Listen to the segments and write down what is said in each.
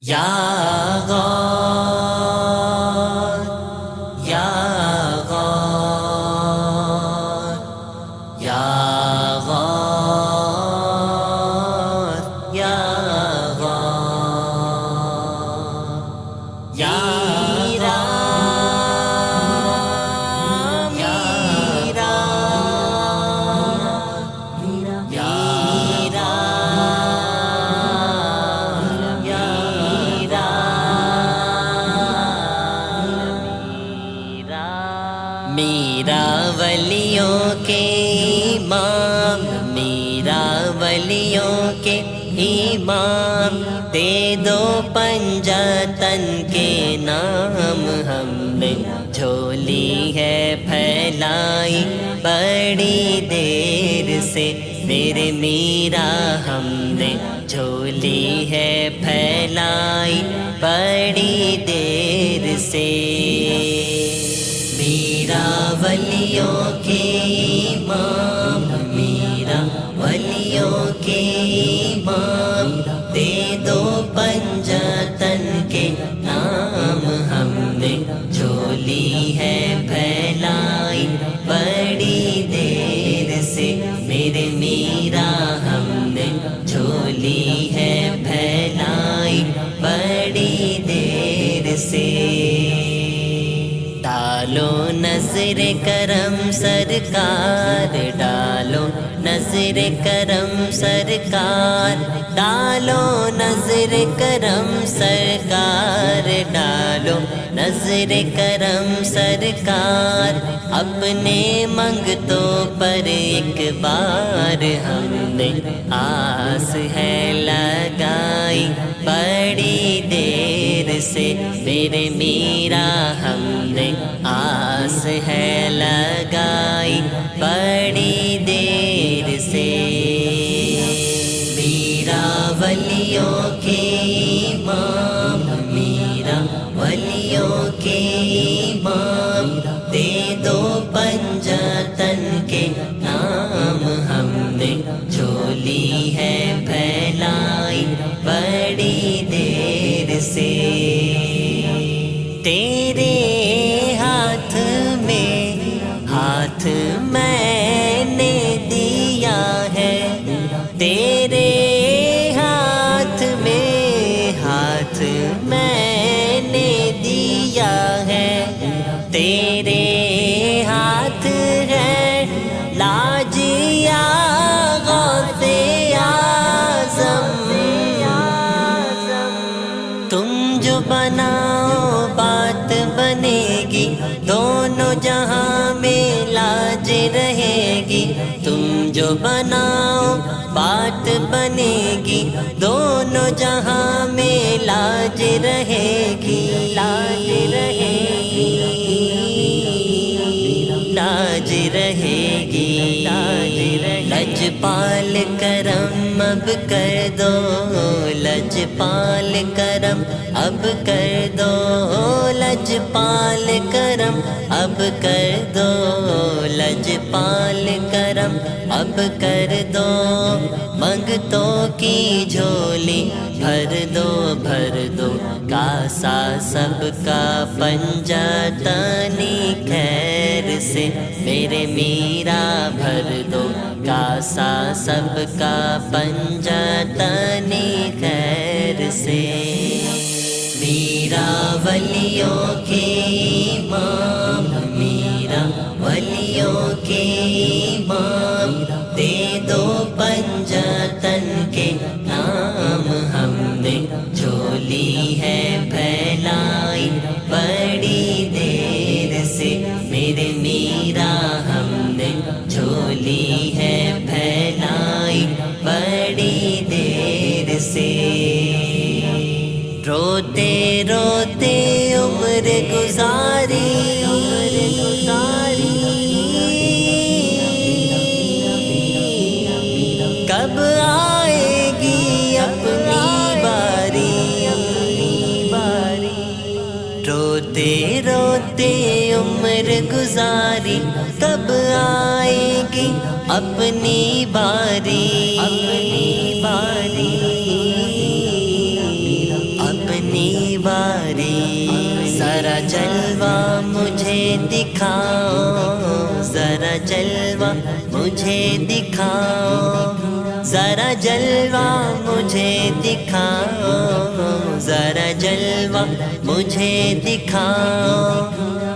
یا غار یا غار یا غار یا غار یا میرا ولیوں کے امام، میرا ولیوں کے امام، دے دو پنجاتن کے نام، ہم نے جھولی ہے پھیلائی بڑی دیر سے، میرے میرا ہم نے جھولی ہے پھیلائی بڑی دیر سے۔ میرا ولیوں کے امام، میرا ولیوں کے امام، دے دو پنجاتن کے نام، ہم نے جھولی ہے پھیلائی بڑی دیر سے، میرے میرا ہم نے جھولی ہے پھیلائی بڑی دیر سے۔ ڈالو نظر کرم سرکار، ڈالو نظر کرم سرکار، ڈالو نظر کرم سرکار، ڈالو نظر کرم سرکار، اپنے منگتوں پر ایک بار ہم نے آس ہے لگائی بڑی دیر سے، میرے میرا ہم نے آس ہے لگائی بڑی دیر سے۔ میرا ولیوں کے امام، میرا ولیوں کے امام، دے دو پنجاتن کے نام، ہم نے جھولی ہے پھیلائی بڑی دیر سے۔ تیرے ہاتھ میں ہاتھ میں نے دیا ہے، تیرے ہاتھ میں ہاتھ میں نے دیا ہے، تیرے ہاتھ ہے لاج یا غوث اعظم، تم جو بناؤ بات بنے گی، دونوں جہاں میں لاج رہے گی، تم جو بناؤ بات بنے گی، دونوں جہاں میں لاج رہے گی، لاج رہے گی، لاج رہے گی، لجپال کرم اب کر دو، لجپال کرم اب کر دو، لجپال کرم اب کر دو، لجپال کرم اب کر دو، منگتوں کی جھولی بھر دو بھر دو، کاسا سب کا پنجاتنی خیر سے، میرے میرا بھر دو، کاسا سب کا پنجاتنی خیر سے۔ میرا ولیوں کے امام، میرا ولیوں کے امام، دے دو پنجاتن کے نام، ہم نے جھولی ہے پھیلائی بڑی دیر سے، میرے میرا ہم نے جھولی ہے پھیلائی بڑی دیر سے۔ روتے روتے عمر گزاری، کب آئے گی اپنی باری، روتے روتے عمر گزاری، کب آئے گی اپنی باری، اپنی باری، دکھاؤ ذرا جلوہ مجھے دکھاؤ ذرا جلوہ مجھے دکھاؤ ذرا جلوہ مجھے دکھاؤ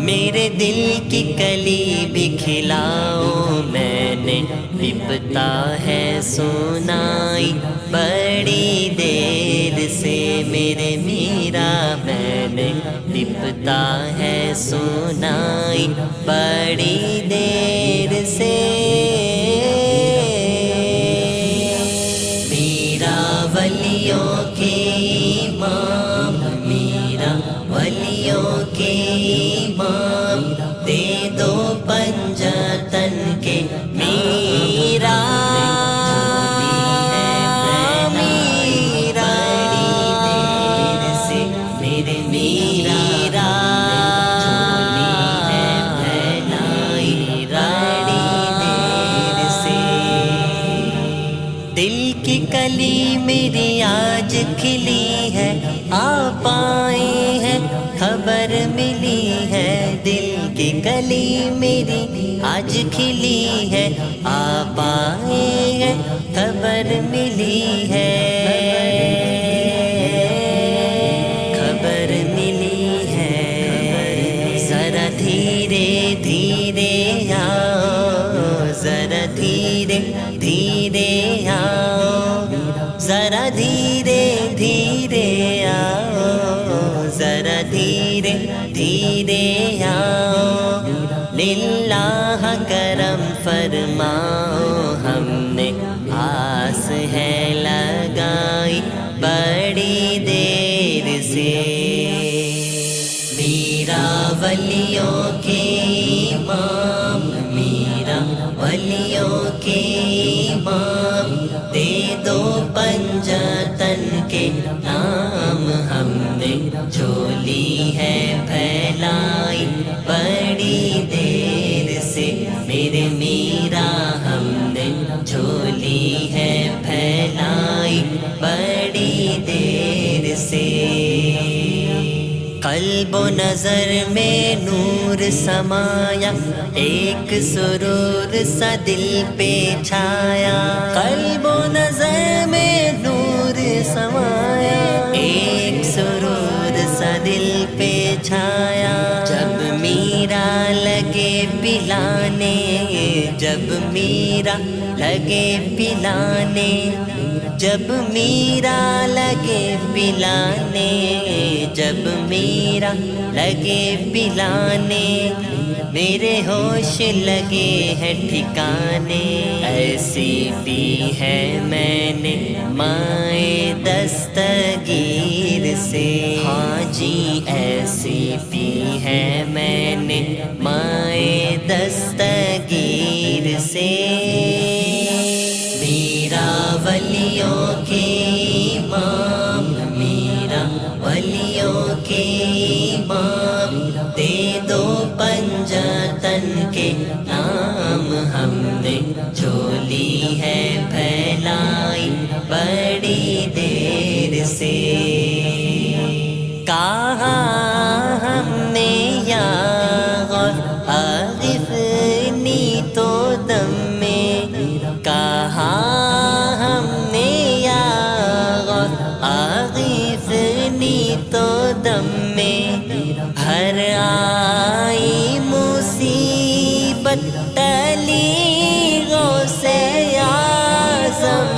میرے دل کی کلی بھی کھلاؤ میں نے لپتا ہے سنائی بڑی دیر سے میرے میرا میں نے لپتا ہے سنائی بڑی دیر سے میرا ولیوں کے امام میرا ولیوں کے امام دے دو پنجتن کے میرا میرا دیر سے میرے میرا دل کی کلی میری آج کھلی ہے آپ آئے ہیں خبر ملی ہے دل کی کلی میری آج کھلی ہے آپ آئے ہیں خبر ملی ہے خبر ملی ہے ذرا دھیرے دھیرے آؤ ذرا دھیرے دھیرے آؤ ذرا دھیرے دھیرے آؤ ذرا دھیرے دھیرے آؤ للہ کرم فرماؤ ہم نے آس ہے لگائی بڑی دیر سے میرا ولیوں کے امام میرا ولیوں کے امام دے دو پنجتن کے نام ہم نے جھولی ہے پھیلائی بڑی دیر سے میرے میرا ہم نے جھولی ہے پھیلائی بڑی دیر سے قلب و نظر میں نور سمایا ایک سرور سا دل پہ چھایا قلب و نظر میں نور سمایا ایک سرور سا دل پہ چھایا جب میرا لگے پلانے جب میرا لگے پلانے جب میرا لگے پلانے جب میرا لگے پلانے میرے ہوش لگے ہیں ٹھکانے ایسی پی ہے میں نے مائے دستگیر سے ہاں جی ایسی پی ہے میں نے مائے دستگیر سے میرا ولیوں کے امام میرا ولیوں کے امام دے دو پنجتن کے نام ہم نے جھولی ہے پھیلائی بڑی دیر سے کہا ہم نے یا غوث اغثنی تو دم میں کہا ہم نے یا غوث اغثنی تو دم میں ہر آئی مصیبت ٹلی غوث اعظم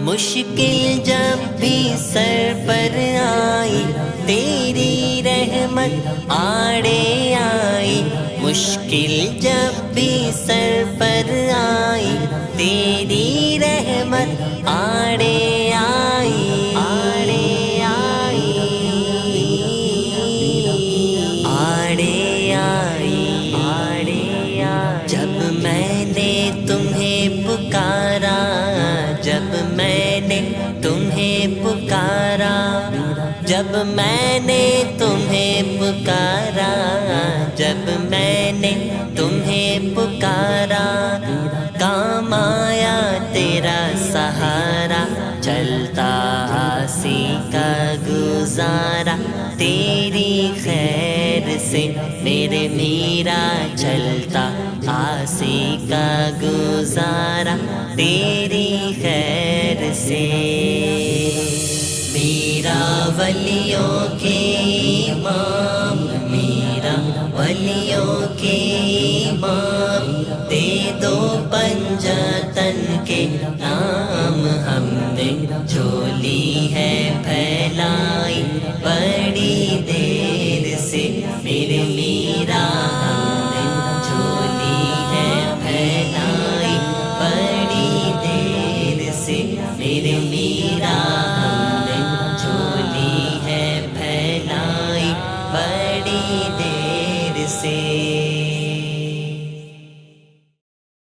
مشکل جب بھی سر پر آئی تیری رحمت آڑے آئی مشکل جب بھی سر پر آئی تیری رحمت آڑے آئی آڑے آئی آڑے آئی آڑے آئی جب میں نے تمہیں پکارا جب میں نے تمہیں پکارا جب میں نے تمہیں پکارا جب میں نے تمہیں پکارا کام آیا تیرا سہارا چل چلتا آسی کا گزارا تیری خیر سے میرے میرا چلتا آسی کا گزارا تیری خیر سے میرا ولیوں کے امام میرا ولیوں کے امام دے دو پنجتن کے نام ہم نے جھولی ہے پھیلائی بڑی دیر سے میرے میرا ہم نے جھولی ہے پھیلائی بڑی دیر سے میرے